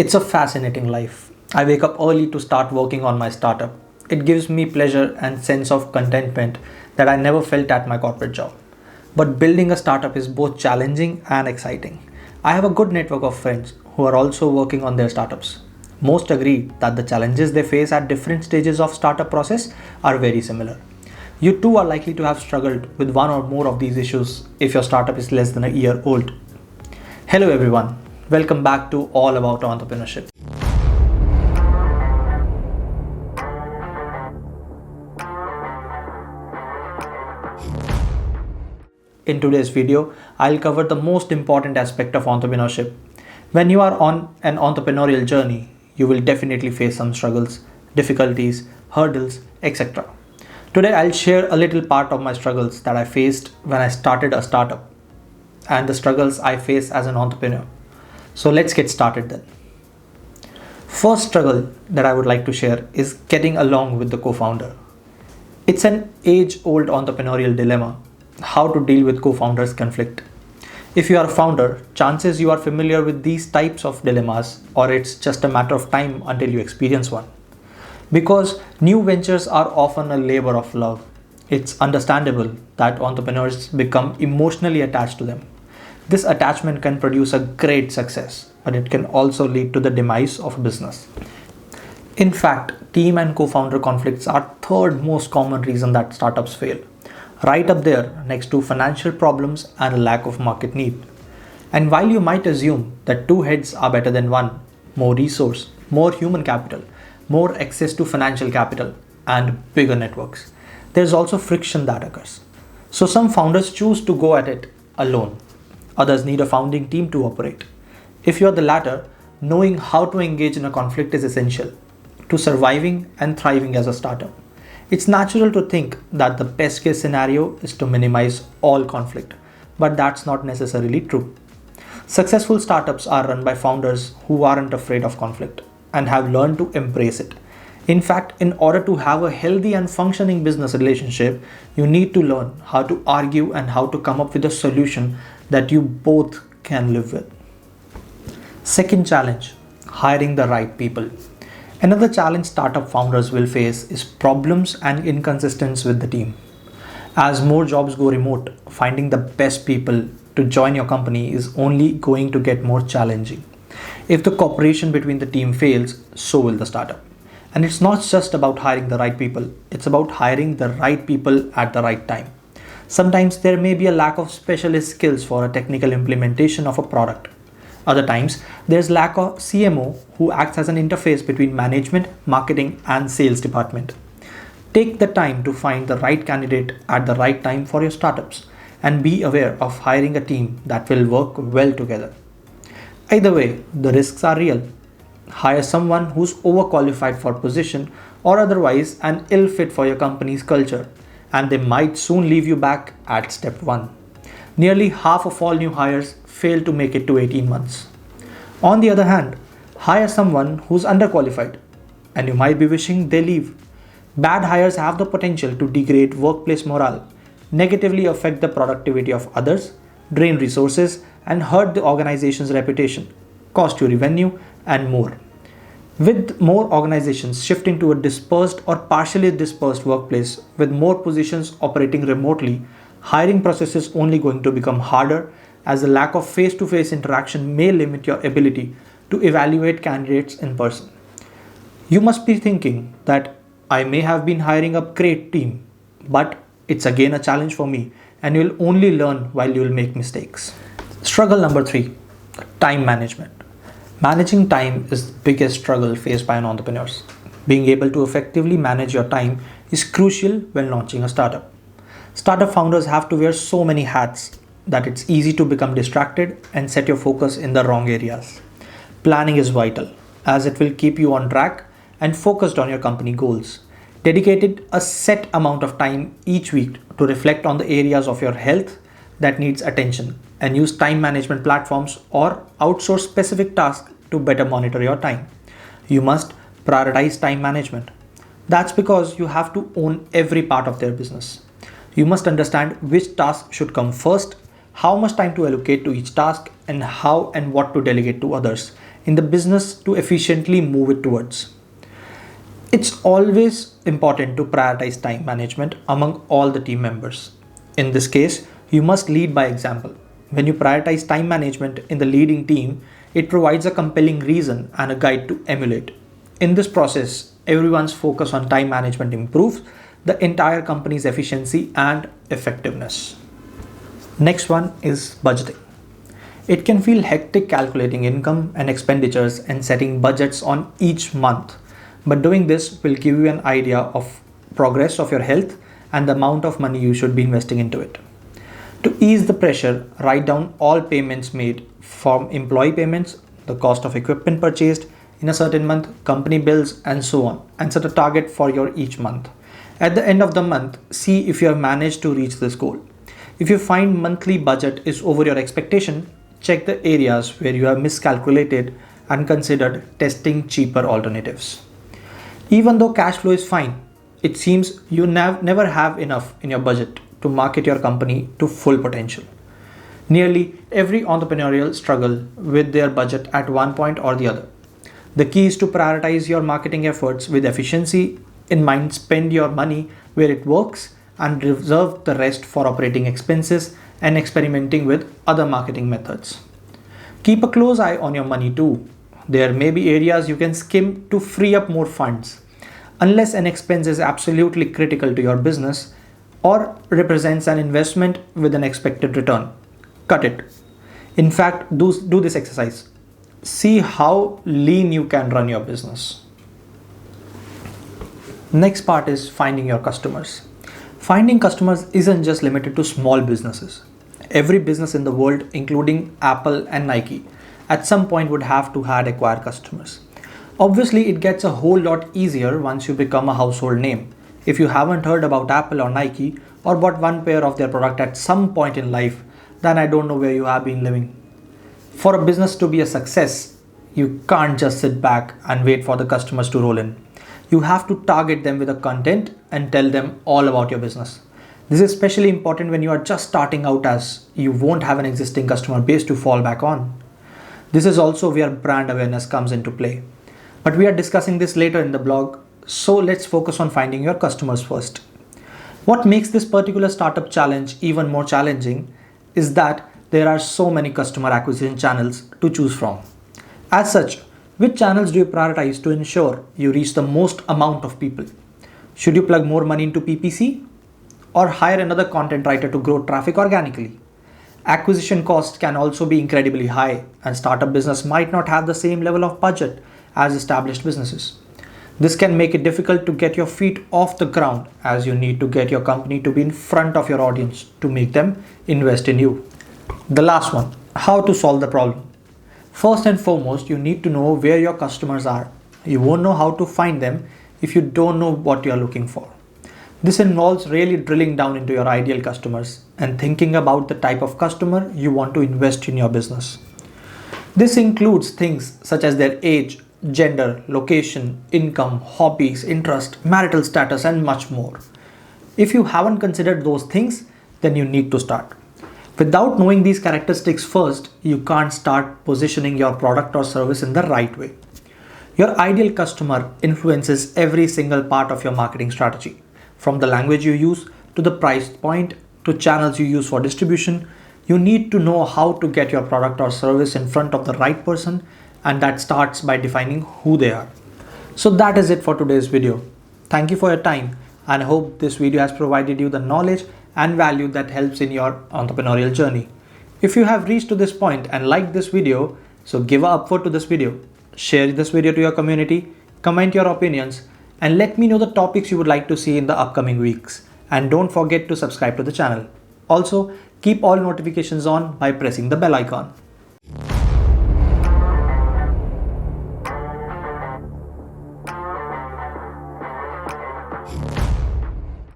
It's a fascinating life. I wake up early to start working on my startup. It gives me pleasure and sense of contentment that I never felt at my corporate job. But building a startup is both challenging and exciting. I have a good network of friends who are also working on their startups. Most agree that the challenges they face at different stages of startup process are very similar. You too are likely to have struggled with one or more of these issues if your startup is less than a year old. Hello everyone, welcome back to All About Entrepreneurship. In today's video, I'll cover the most important aspect of entrepreneurship. When you are on an entrepreneurial journey, you will definitely face some struggles, difficulties, hurdles, etc. Today, I'll share a little part of my struggles that I faced when I started a startup and the struggles I face as an entrepreneur. So let's get started then. First struggle that I would like to share is getting along with the co-founder. It's an age-old entrepreneurial dilemma, how to deal with co-founders conflict. If you are a founder, chances you are familiar with these types of dilemmas, or it's just a matter of time until you experience one. Because new ventures are often a labor of love, it's understandable that entrepreneurs become emotionally attached to them. This attachment can produce a great success, but it can also lead to the demise of a business. In fact, team and co-founder conflicts are third most common reason that startups fail. Right up there next to financial problems and a lack of market need. And while you might assume that two heads are better than one, more resource, more human capital, more access to financial capital, and bigger networks, there's also friction that occurs. So some founders choose to go at it alone. Others need a founding team to operate. If you're the latter, knowing how to engage in a conflict is essential to surviving and thriving as a startup. It's natural to think that the best case scenario is to minimize all conflict, but that's not necessarily true. Successful startups are run by founders who aren't afraid of conflict and have learned to embrace it. In fact, in order to have a healthy and functioning business relationship, you need to learn how to argue and how to come up with a solution that you both can live with. Second challenge, hiring the right people. Another challenge startup founders will face is problems and inconsistencies with the team. As more jobs go remote, finding the best people to join your company is only going to get more challenging. If the cooperation between the team fails, so will the startup. And it's not just about hiring the right people, it's about hiring the right people at the right time. Sometimes there may be a lack of specialist skills for a technical implementation of a product. Other times, there's lack of CMO who acts as an interface between management, marketing, and sales department. Take the time to find the right candidate at the right time for your startups and be aware of hiring a team that will work well together. Either way, the risks are real. Hire someone who's overqualified for position or otherwise an ill fit for your company's culture, and they might soon leave you back at step 1. Nearly half of all new hires fail to make it to 18 months. On the other hand, hire someone who's underqualified and you might be wishing they leave. Bad hires have the potential to degrade workplace morale, negatively affect the productivity of others, drain resources, and hurt the organization's reputation, cost you revenue, and more. With more organizations shifting to a dispersed or partially dispersed workplace with more positions operating remotely, hiring process is only going to become harder as the lack of face-to-face interaction may limit your ability to evaluate candidates in person. You must be thinking that I may have been hiring a great team, but it's again a challenge for me and you'll only learn while you'll make mistakes. Struggle number 3, time management. Managing time is the biggest struggle faced by an entrepreneur. Being able to effectively manage your time is crucial when launching a startup. Startup founders have to wear so many hats that it's easy to become distracted and set your focus in the wrong areas. Planning is vital as it will keep you on track and focused on your company goals. Dedicate a set amount of time each week to reflect on the areas of your health that needs attention and use time management platforms or outsource specific tasks to better monitor your time. You must prioritize time management. That's because you have to own every part of their business. You must understand which task should come first, how much time to allocate to each task, and how and what to delegate to others in the business to efficiently move it towards. It's always important to prioritize time management among all the team members. In this case, you must lead by example. When you prioritize time management in the leading team, it provides a compelling reason and a guide to emulate. In this process, everyone's focus on time management improves the entire company's efficiency and effectiveness. Next one is budgeting. It can feel hectic calculating income and expenditures and setting budgets on each month, but doing this will give you an idea of progress of your health and the amount of money you should be investing into it. To ease the pressure, write down all payments made from employee payments, the cost of equipment purchased in a certain month, company bills, and so on, and set a target for your each month. At the end of the month, see if you have managed to reach this goal. If you find monthly budget is over your expectation, check the areas where you have miscalculated and considered testing cheaper alternatives. Even though cash flow is fine, it seems you never have enough in your budget to market your company to full potential. Nearly every entrepreneurial struggle with their budget at one point or the other. The key is to prioritize your marketing efforts with efficiency in mind, spend your money where it works, and reserve the rest for operating expenses and experimenting with other marketing methods. Keep a close eye on your money too. There may be areas you can skim to free up more funds. Unless an expense is absolutely critical to your business or represents an investment with an expected return, cut it. In fact, do this exercise. See how lean you can run your business. Next part is finding your customers. Finding customers isn't just limited to small businesses. Every business in the world, including Apple and Nike, at some point would have to acquire customers. Obviously, it gets a whole lot easier once you become a household name. If you haven't heard about Apple or Nike or bought one pair of their product at some point in life, then I don't know where you have been living. For a business to be a success, you can't just sit back and wait for the customers to roll in. You have to target them with a content and tell them all about your business. This is especially important when you are just starting out, as you won't have an existing customer base to fall back on. This is also where brand awareness comes into play. But we are discussing this later in the blog, so let's focus on finding your customers first. What makes this particular startup challenge even more challenging is that there are so many customer acquisition channels to choose from. As such, which channels do you prioritize to ensure you reach the most amount of people? Should you plug more money into PPC or hire another content writer to grow traffic organically? Acquisition costs can also be incredibly high, and startup business might not have the same level of budget as established businesses. This can make it difficult to get your feet off the ground, as you need to get your company to be in front of your audience to make them invest in you. The last one, how to solve the problem. First and foremost, you need to know where your customers are. You won't know how to find them if you don't know what you are looking for. This involves really drilling down into your ideal customers and thinking about the type of customer you want to invest in your business. This includes things such as their age, gender, location, income, hobbies, interest, marital status, and much more. If you haven't considered those things, then you need to start. Without knowing these characteristics first, you can't start positioning your product or service in the right way. Your ideal customer influences every single part of your marketing strategy, from the language you use to the price point to channels you use for distribution. You need to know how to get your product or service in front of the right person, and that starts by defining who they are. So that is it for today's video. Thank you for your time, and I hope this video has provided you the knowledge and value that helps in your entrepreneurial journey. If you have reached to this point and liked this video, so give a upvote to this video, share this video to your community, comment your opinions, and let me know the topics you would like to see in the upcoming weeks. And don't forget to subscribe to the channel. Also, keep all notifications on by pressing the bell icon.